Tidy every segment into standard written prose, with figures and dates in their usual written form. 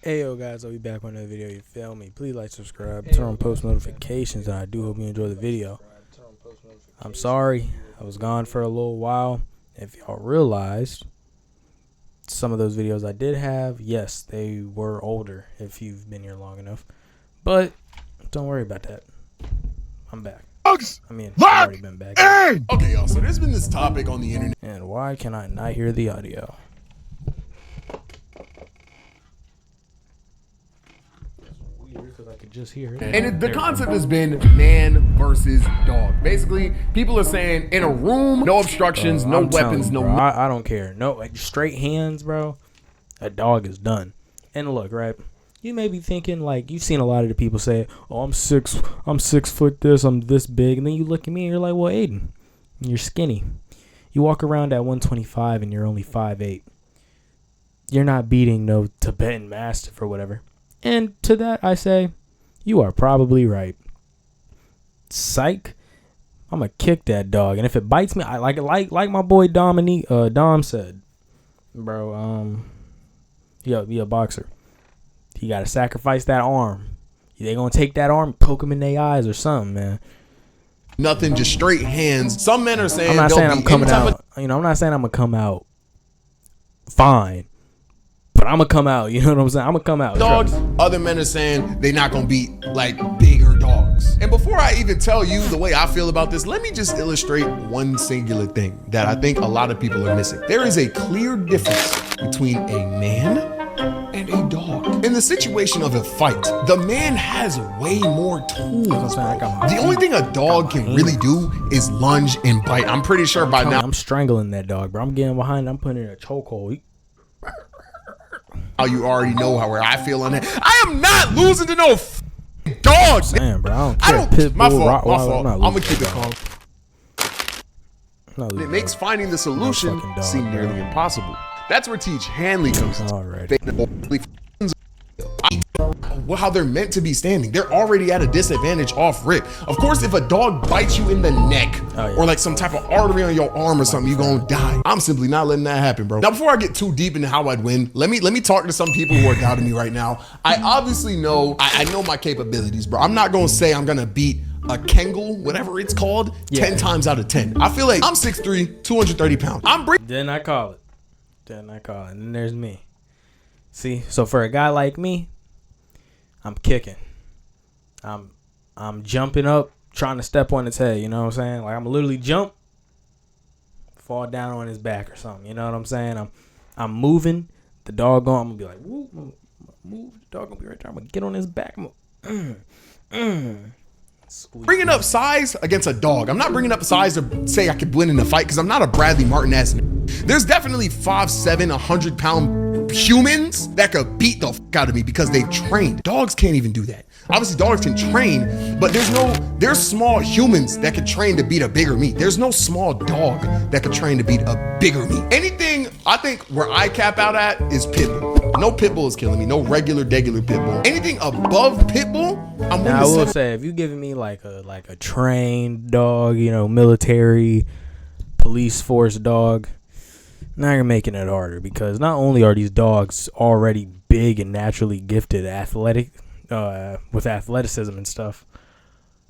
Hey yo guys, I'll be back on another video. You feel me? Please like, subscribe, turn on post notifications, and I do hope you enjoy the video. I'm sorry, I was gone for a little while. If y'all realized, some of those videos I did have, yes, they were older if you've been here long enough. But don't worry about that. I'm back. I mean, I've already been back. Okay, y'all, so there's been this topic on the internet. And why can I not hear the audio? Because I could just hear it. And the concept has been man versus dog. Basically, people are saying in a room, no obstructions, no weapons, no. I don't care. No, like, straight hands, bro. A dog is done. And look, right? You may be thinking, like, you've seen a lot of the people say, "Oh, I'm 6 foot this, I'm this big," and then you look at me and you're like, "Well, Aiden, you're skinny. You walk around at 125 and you're only 5'8". You're not beating no Tibetan Mastiff or whatever." And to that, I say, you are probably right. Psych. I'm gonna kick that dog, and if it bites me, I like my boy Dom said, bro. Be a boxer. You gotta sacrifice that arm. They gonna take that arm, poke him in their eyes or something, man. Nothing, just straight hands. Some men are saying I'm not saying I'm coming out. I'm not saying I'm gonna come out fine. But I'm gonna come out, you know what I'm saying? I'm gonna come out. Dogs. Other men are saying they're not gonna beat like bigger dogs. And before I even tell you the way I feel about this, let me just illustrate one singular thing that I think a lot of people are missing. There is a clear difference between a man and a dog. In the situation of a fight, the man has way more tools. The only thing a dog can really do is lunge and bite. I'm pretty sure by now I'm strangling that dog, bro. I'm getting behind. I'm putting it in a chokehold. You already know where I feel on that. I am not losing to no dogs. Damn, bro. I don't care. My fault. I'm gonna keep it calm. It makes finding the solution seem nearly impossible. That's where Teach Hanley comes in. How they're meant to be standing. They're already at a disadvantage off rip. Of course, if a dog bites you in the neck or like some type of artery on your arm or something, you're gonna die. I'm simply not letting that happen, bro. Now, before I get too deep into how I'd win, let me talk to some people who are doubting me right now. I obviously know, I know my capabilities, bro. I'm not gonna say I'm gonna beat a Kangol, whatever it's called, 10 times out of 10. I feel like I'm 6'3", 230 pounds. Then I call it. And then there's me. See, so for a guy like me, I'm kicking. I'm jumping up, trying to step on his head, you know what I'm saying? Like, I'm literally jump, fall down on his back or something, you know what I'm saying? I'm moving, the dog going, I'm gonna be like, whoop, move, the dog gonna be right there, I'm gonna get on his back, bringing up size against a dog. I'm not bringing up size to say I could win in a fight because I'm not a Bradley Martin-ass. There's definitely 5'7", 100-pound humans that could beat the fuck out of me because they've trained. Dogs can't even do that. Obviously, dogs can train, but there's small humans that could train to beat a bigger me. There's no small dog that could train to beat a bigger me. Anything, I think, where I cap out at is Pitbull. No Pitbull is killing me. No regular Pitbull. Anything above Pitbull, I'm willing to I will say, if you giving me like a trained dog, you know, military, police force dog, now you're making it harder because not only are these dogs already big and naturally gifted with athleticism and stuff,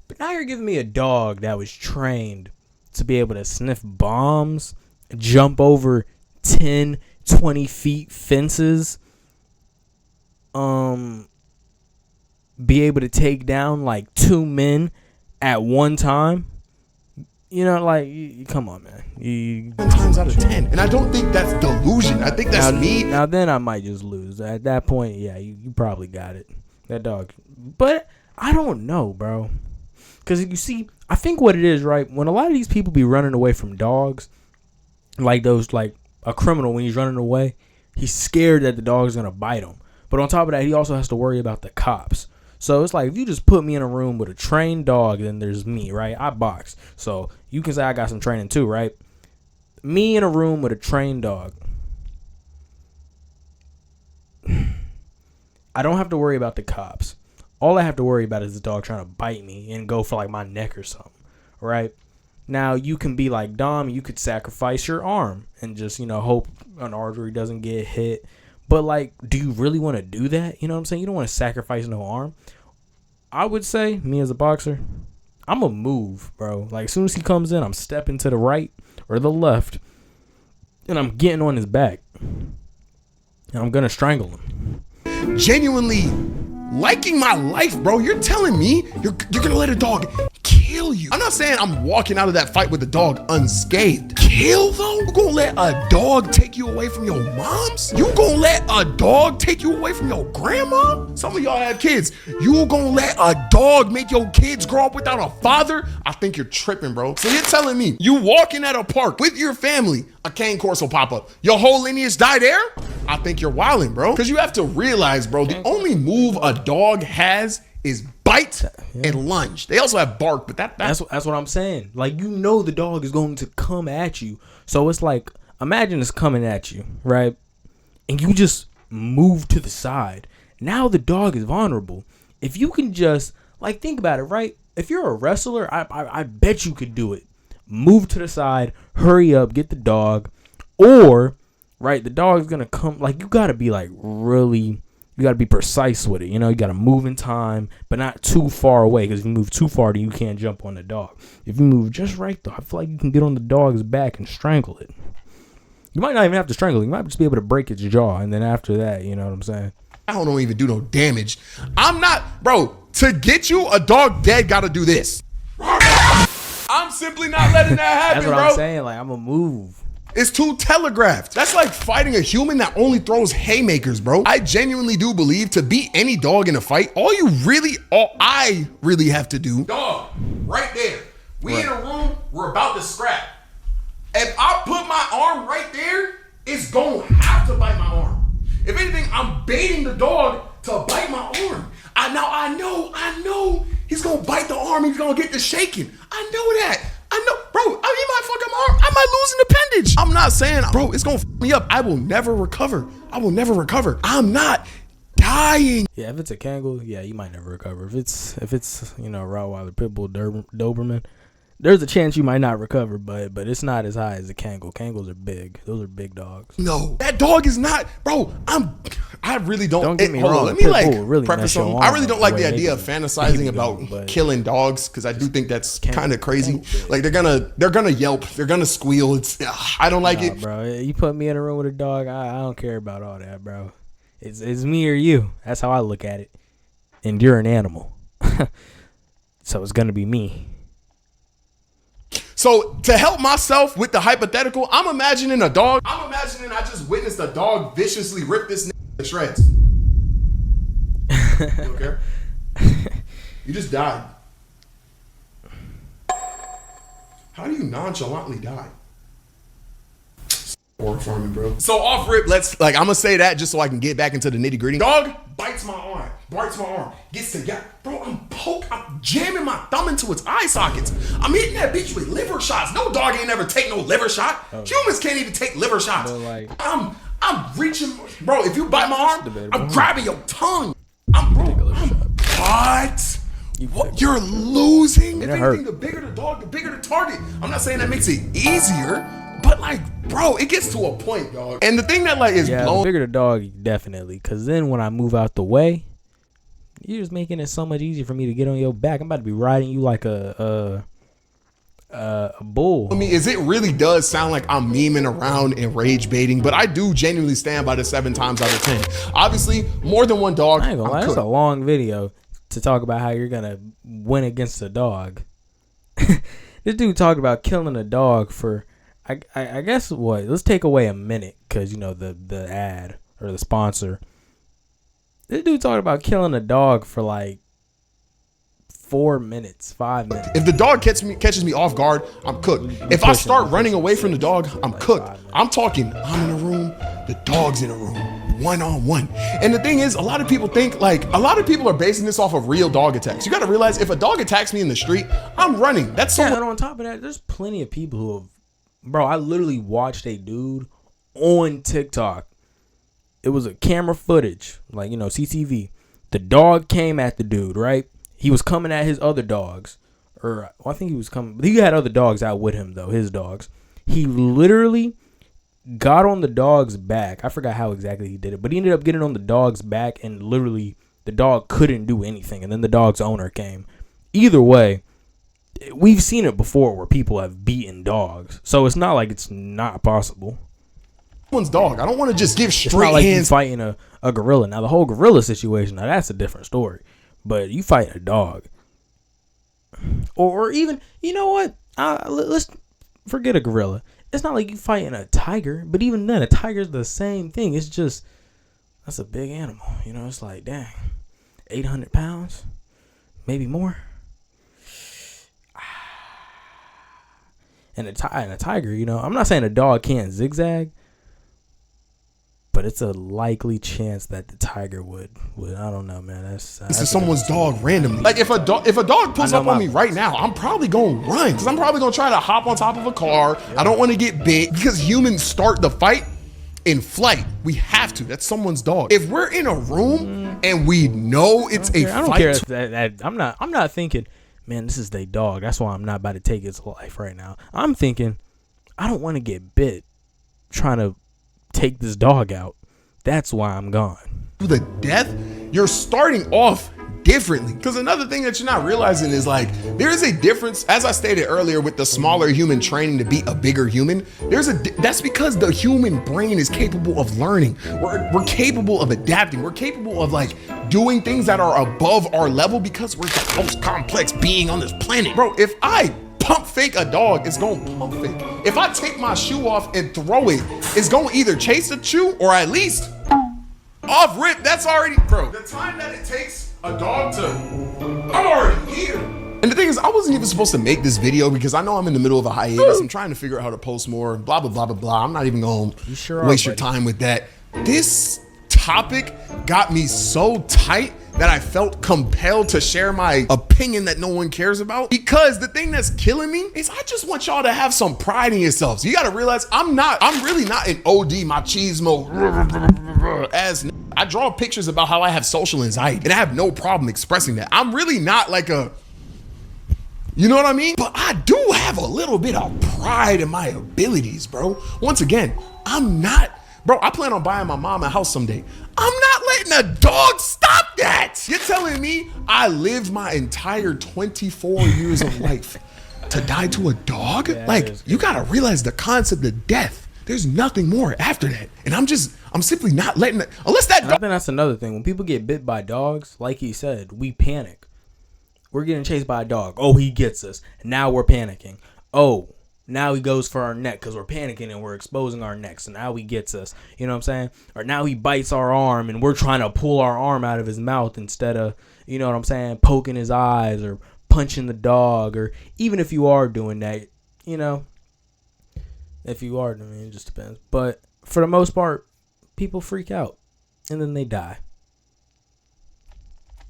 but now you're giving me a dog that was trained to be able to sniff bombs, jump over 10, 20 feet fences, be able to take down like 2 men at one time. You know, like, come on, man. 10 times out of 10. And I don't think that's delusion. I think that's me. Now then I might just lose. At that point, yeah, you probably got it. That dog. But I don't know, bro. Because you see, I think what it is, right, when a lot of these people be running away from dogs, like a criminal, when he's running away, he's scared that the dog's going to bite him. But on top of that, he also has to worry about the cops. So it's like, if you just put me in a room with a trained dog, then there's me, right? I box. So you can say I got some training too, right? Me in a room with a trained dog. I don't have to worry about the cops. All I have to worry about is the dog trying to bite me and go for like my neck or something, right? Now you can be like Dom, you could sacrifice your arm and just, you know, hope an artery doesn't get hit. But like, do you really want to do that? You know what I'm saying? You don't want to sacrifice no arm. I would say, me as a boxer, I'm a move, bro. Like, as soon as he comes in, I'm stepping to the right or the left, and I'm getting on his back, and I'm gonna strangle him. Genuinely liking my life, bro. You're telling me you're gonna let a dog kill you? I'm not saying I'm walking out of that fight with the dog unscathed. Kill though? You gonna let a dog take you away from your moms? You gonna let a dog take you away from your grandma? Some of y'all have kids. You gonna let a dog make your kids grow up without a father? I think you're tripping, bro. So you're telling me you walking at a park with your family, a cane course will pop up. Your whole lineage die there? I think you're wilding, bro. Because you have to realize, bro, the only move a dog has is bite and lunge. They also have bark, but that's what I'm saying. Like, you know the dog is going to come at you. So it's like, imagine it's coming at you, right? And you just move to the side. Now the dog is vulnerable. If you can just, like, think about it, right? If you're a wrestler, I bet you could do it. Move to the side, hurry up, get the dog. Or, right, the dog's going to come. Like, you got to be, like, really... You got to be precise with it. You know, you got to move in time, but not too far away. Because if you move too far, then you can't jump on the dog. If you move just right, though, I feel like you can get on the dog's back and strangle it. You might not even have to strangle it. You might just be able to break its jaw. And then after that, you know what I'm saying? I don't even do no damage. I'm not, bro, to get you a dog dead, got to do this. I'm simply not letting that happen, That's what bro. I'm saying. Like, I'm a move. It's too telegraphed. That's like fighting a human that only throws haymakers, bro. I genuinely do believe to beat any dog in a fight, all I really have to do, dog, right there. We in a room, we're about to scrap. If I put my arm right there, it's gonna have to bite my arm. If anything, I'm baiting the dog to bite my arm. I know he's gonna bite the arm, he's gonna get to shaking. I know that. I know, bro, he might fuck up my arm. I might lose an appendage. I'm not saying, bro, it's gonna f me up. I will never recover. I'm not dying. Yeah, if it's a Kangol, yeah, you might never recover. If it's you know, Rottweiler, Pitbull, Doberman, there's a chance you might not recover, but it's not as high as a Kangol. Kangles are big. Those are big dogs. No, that dog is not, bro. I really don't. Don't get me hold wrong. on, let me like really preface something. I really don't like the idea of fantasizing about killing dogs because I do think that's kind of crazy. Like they're gonna yelp, they're gonna squeal. I don't like it, bro. You put me in a room with a dog, I don't care about all that, bro. It's me or you. That's how I look at it. And you're an animal, so it's gonna be me. So to help myself with the hypothetical, I'm imagining a dog. I'm imagining I just witnessed a dog viciously rip this nigga to shreds. You okay? You just died. How do you nonchalantly die? Pork farming, bro. So off rip, I'm gonna say that just so I can get back into the nitty gritty. Dog bites my arm, gets to bro. I'm jamming my thumb into its eye sockets. I'm hitting that bitch with liver shots. No dog ain't never take no liver shot. Humans can't even take liver shots. I'm reaching, bro. If you bite my arm, I'm grabbing your tongue. What? You're losing. If anything, the bigger the dog, the bigger the target. I'm not saying that makes it easier, but like, bro, it gets to a point, dog. And the thing that like is the bigger the dog, definitely. Because then when I move out the way, you're just making it so much easier for me to get on your back. I'm about to be riding you like a bull. I mean, it really does sound like I'm memeing around and rage baiting, but I do genuinely stand by the 7 times out of 10. Obviously, more than one dog. I ain't gonna lie, that's a long video to talk about how you're gonna win against a dog. This dude talked about killing a dog for, I guess what? Let's take away a minute, cause you know the ad or the sponsor. This dude talked about killing a dog for like 4 minutes, 5 minutes. If the dog catches me off guard, I'm cooked. If I start running away from the dog, I'm cooked. I'm talking, I'm in a room, the dog's in a room, one-on-one. And the thing is, a lot of people are basing this off of real dog attacks. You got to realize, if a dog attacks me in the street, I'm running. That's so. Yeah, and on top of that, there's plenty of people who have, bro, I literally watched a dude on TikTok. It was a camera footage, like, you know, CCTV. The dog came at the dude, right? He was coming at his other dogs. Or, well, I think he was coming. He had other dogs out with him, though, his dogs. He literally got on the dog's back. I forgot how exactly he did it, but he ended up getting on the dog's back, and literally the dog couldn't do anything. And then the dog's owner came. Either way, we've seen it before where people have beaten dogs, so it's not like it's not possible. Someone's dog. I don't want to just give It's not straight like you hands. fighting a gorilla. Now the whole gorilla situation, now that's a different story. But you fight a dog, or even, you know what? Let's forget a gorilla. It's not like you fighting a tiger, but even then, a tiger's the same thing. It's just, that's a big animal. You know, it's like, dang, 800 pounds, maybe more. And a tiger, you know, I'm not saying a dog can't zigzag, but it's a likely chance that the tiger would I don't know, man. This is someone's dog randomly. Like if a dog pulls up on me right now, I'm probably gonna run because I'm probably gonna try to hop on top of a car. I don't want to get bit because humans start the fight in flight. We have to. That's someone's dog. If we're in a room and we know it's a I don't fight, care if that I'm not thinking, man, this is their dog, that's why I'm not about to take its life right now. I'm thinking, I don't want to get bit trying to take this dog out. That's why I'm gone. to the death, you're starting off differently. Because another thing that you're not realizing is like, there is a difference, as I stated earlier, with the smaller human training to beat a bigger human. That's because the human brain is capable of learning. We're capable of adapting. We're capable of like doing things that are above our level because we're the most complex being on this planet. Bro, if I pump fake a dog, it's gonna pump fake. If I take my shoe off and throw it, it's gonna either chase the shoe or at least off rip. That's already, bro. The time that it takes a dog to, I'm already here. And the thing is, I wasn't even supposed to make this video because I know I'm in the middle of a hiatus. I'm trying to figure out how to post more, blah, blah, blah, blah, blah. I'm not even gonna waste your time with that. This topic got me so tight that I felt compelled to share my opinion that no one cares about, because the thing that's killing me is I just want y'all to have some pride in yourselves. You gotta realize I'm really not an OD machismo as I draw pictures about how I have social anxiety and I have no problem expressing that. I'm really not like a, you know what I mean? But I do have a little bit of pride in my abilities, bro. Once again, I plan on buying my mom a house someday. I'm not letting a dog stop that. You're telling me I lived my entire 24 years of life to die to a dog? Yeah, like, you gotta realize the concept of death. There's nothing more after that. And I'm simply not letting that, unless that dog. I think that's another thing. When people get bit by dogs, like he said, we panic. We're getting chased by a dog. Oh, he gets us. Now we're panicking. Oh, now he goes for our neck because we're panicking and we're exposing our necks. And now he gets us. You know what I'm saying? Or now he bites our arm and we're trying to pull our arm out of his mouth instead of, you know what I'm saying, poking his eyes or punching the dog. Or even if you are doing that, you know, if you are, I mean, it just depends. But for the most part, people freak out and then they die.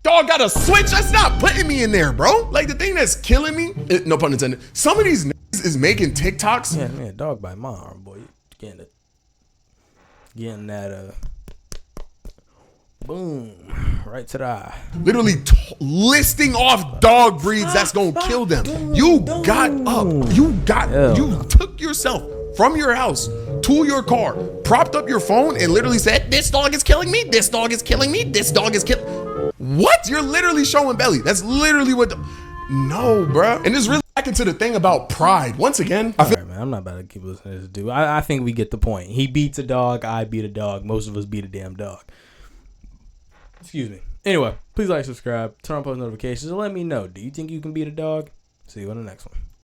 Dog got a switch. That's not putting me in there, bro. Like, the thing that's killing me, no pun intended, some of these niggas is making TikToks. Yeah, man, dog bite my arm, boy. Getting that, boom, right to the eye. Literally listing off dog breeds that's gonna kill them. You got up. You took yourself from your house to your car, propped up your phone, and literally said, "This dog is killing me. This dog is killing me. This dog is killing." What? You're literally showing belly. That's literally what. No, bro. And this really back into the thing about pride. Once again, all right, man. I'm not about to keep listening to this dude. I think we get the point. He beats a dog. I beat a dog. Most of us beat a damn dog. Excuse me. Anyway, please like, subscribe, turn on post notifications, and let me know. Do you think you can beat a dog? See you on the next one.